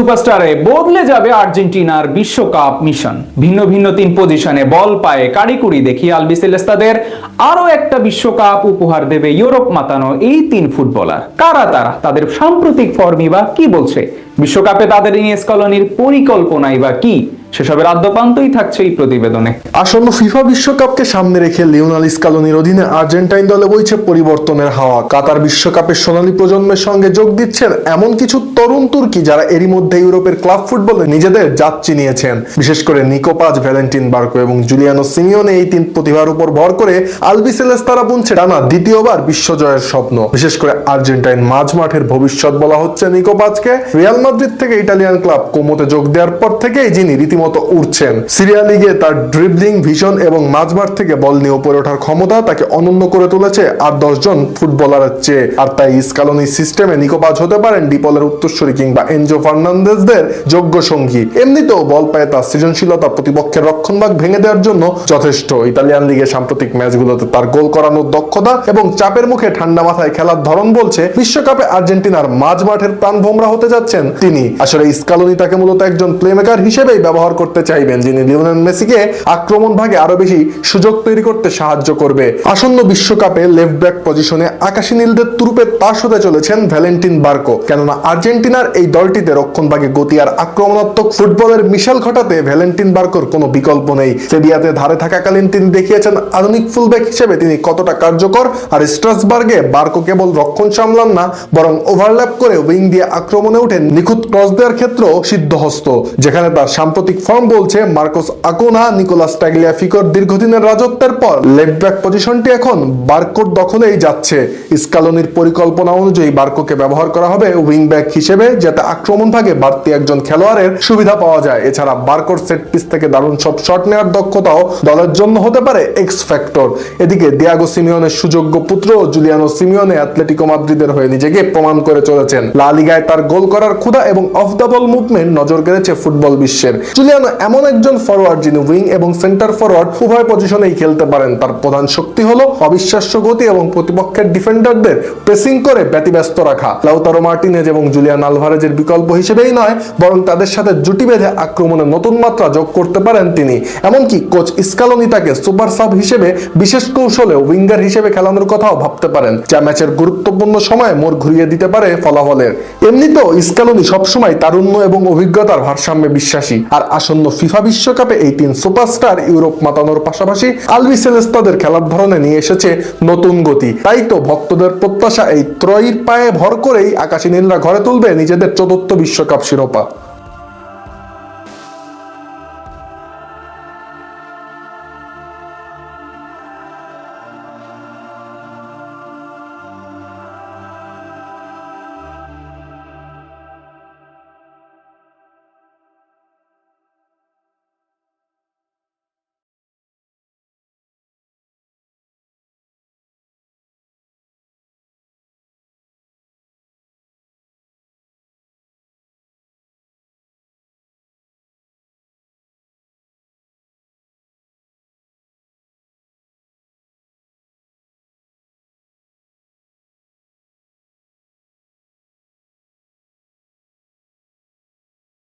সুপারস্টারে বদলে যাবে আর্জেন্টিনার বিশ্বকাপ মিশন। ভিন্ন ভিন্ন তিন পজিশনে বল পায়ে কারিকুরি দেখিয়ে আলবিসেলেস্তাদের আরো একটা বিশ্বকাপ উপহার দেবে ইউরোপ মাতানো এই তিন ফুটবলার। কারা তারা, তাদের সাম্প্রতিক ফর্মই বা কি বলছে, বিশ্বকাপে তাদের নিয়ে স্কলনির পরিকল্পনাই বা কি, সেসবের আদ্যপান্তই থাকছে এই প্রতিবেদনে। আসন্ন ফিফা বিশ্বকাপকে সামনে রেখে লিওনেল স্কালোনির অধীনে আর্জেন্টাইন দলে বইছে পরিবর্তনের হাওয়া। কাতার বিশ্বকাপের সোনালী প্রজন্মের সঙ্গে যোগ দিচ্ছেন এমন কিছু তরুণ তুর্কি যারা এরই মধ্যে ইউরোপের ক্লাব ফুটবলে নিজেদের জাত চিনিয়েছেন। বিশেষ করে নিকো পাজ, ভ্যালেন্টিন বার্কো এবং জুলিয়ানো সিমিওনে এই তিন প্রতিভার উপর ভর করে আলবিসেলেস্তারা বুনছে টানা দ্বিতীয়বার বিশ্বজয়ের স্বপ্ন। বিশেষ করে আর্জেন্টাইন মাঝ মাঠের ভবিষ্যৎ বলা হচ্ছে নিকো পাজকে। রিয়াল মাদ্রিদ থেকে ইটালিয়ান ক্লাব কোমোতে যোগ দেওয়ার পর থেকেই যিনি রীতিমতো উঠছেন। সিরিয়া লিগে তার ড্রিবলিং ভিশন এবং মাঝমাঠ থেকে বল নিয়ে উপরে ওঠার ক্ষমতা তাকে অনন্য করে তুলেছে আর 10 জন ফুটবলারের চেয়ে। আর তাই স্কালোনি সিস্টেমে নিকো পাজ হতে পারেন ডিপলের উত্তরসূরি কিংবা এনজো ফার্নান্দেজদের যোগ্য সঙ্গী। এমনিতেও বল পায়ে তার সৃজনশীলতা প্রতিপক্ষের রক্ষণভাগ ভেঙে দেওয়ার জন্য যথেষ্ট। ইতালিয়ান লিগে সাম্প্রতিক ম্যাচগুলোতে তার গোল করানোর দক্ষতা এবং চাপের মুখে ঠান্ডা মাথায় খেলার ধরন বলছে বিশ্বকাপে আর্জেন্টিনার মাঝ মাঠের প্রাণভোমরা হতে যাচ্ছেন তিনি। আসলে স্কালোনি তাকে মূলত একজন প্লেমেকার হিসেবেই ব্যবহার করতে চাইবেন, যিনি লিওনেল মেসিকে আক্রমণ ভাগে আরো বেশি সুযোগ তৈরি করতে সাহায্য করবে। আসন্ন বিশ্বকাপে লেফট ব্যাক পজিশনে আকাশী নীলদের তুরুপে তাস হতে চলেছেন ভ্যালেন্টিন বার্কো। কেননা আর্জেন্টিনার এই দলটিতে রক্ষণ ভাগে গতি আর আক্রমণাত্মক ফুটবলের মিশেল ঘটাতে ভ্যালেন্টিন বার্কোর কোনো বিকল্প নেই। সেভিয়াতে ধারে থাকাকালীন তিনি দেখিয়েছেন আধুনিক ফুলব্যাক হিসেবে তিনি কতটা কার্যকর। আর স্ট্রাসবার্গে বার্কো কেবল রক্ষণ সামলান না, বরং ওভারল্যাপ করে উইং দিয়ে আক্রমণে উঠে নিখুঁত ক্রস দেওয়ার ক্ষেত্রেও সিদ্ধহস্ত। যেখানে তার সাম্প্রতিক ফর্ম বলছে মার্কোস আকুনা, নিকোলাস টাগলিয়াফিকোর দীর্ঘদিনের রাজত্বের পর লেফট ব্যাক পজিশনটি এখন বার্কোর দখলেই যাচ্ছে। স্কালোনির পরিকল্পনা অনুযায়ী বার্কোকে ব্যবহার করা হবে উইং ব্যাক হিসেবে, যাতে আক্রমণ ভাগে বাড়তি একজন খেলোয়াড়ের সুবিধা পাওয়া যায়। এছাড়া বার্কোর সেট পিস থেকে দারুণ সব শট নেওয়ার দক্ষতাও দলের জন্য হতে পারে এক্স ফ্যাক্টর। এদিকে দিয়াগো সিমিওনের সুযোগ্য পুত্র জুলিয়ানো সিমিওনে অ্যাটলেটিকো মাদ্রিদের হয়ে নিজেকে প্রমাণ করে চলেছেন। লা লিগায় তার গোল করার ক্ষুধা এবং অফ দ্য বল মুভমেন্ট নজর কেড়েছে ফুটবল বিশ্বের। জুলিয়ানো এমন একজন ফরওয়ার্ড যিনি উইং এবং সেন্টার ফরওয়ার্ড উভয় পজিশনেই খেলতে পারেন। তার প্রধান শক্তি হলো অবিশ্বাস্য গতি এবং প্রতিপক্ষের ডিফেন্ডারদের প্রেসিং করে ব্যতিব্যস্ত রাখা। লাউতারো মার্টিনেজ এবং জুলিয়ান আলভারেজের বিকল্প হিসেবেই নয়, বরং তাদের সাথে জুটি বেঁধে আক্রমণে নতুন মাত্রা যোগ করতে পারেন তিনি। এমনকি কোচ স্কালোনি তাকে সুপার সাব হিসেবে বিশেষ কৌশলে উইঙ্গার হিসেবে খেলানোর কথাও ভাবতে পারেন, যা ম্যাচের গুরুত্বপূর্ণ সময়ে মোড় ঘুরিয়ে দিতে পারে ফলাফলের। এমনিতেও স্কালোনি সবসময় তারুণ্য এবং অভিজ্ঞতার ভারসাম্যে বিশ্বাসী। আর আসন্ন ফিফা বিশ্বকাপে এই তিন সুপারস্টার ইউরোপ মাতানোর পাশাপাশি আলবিসেলেস্তাদের খেলার ধরনে নিয়ে এসেছে নতুন গতি। তাই তো ভক্তদের প্রত্যাশা এই ত্রয়ীর পায়ে ভর করেই আকাশী নীলরা ঘরে তুলবে নিজেদের চতুর্থ বিশ্বকাপ শিরোপা।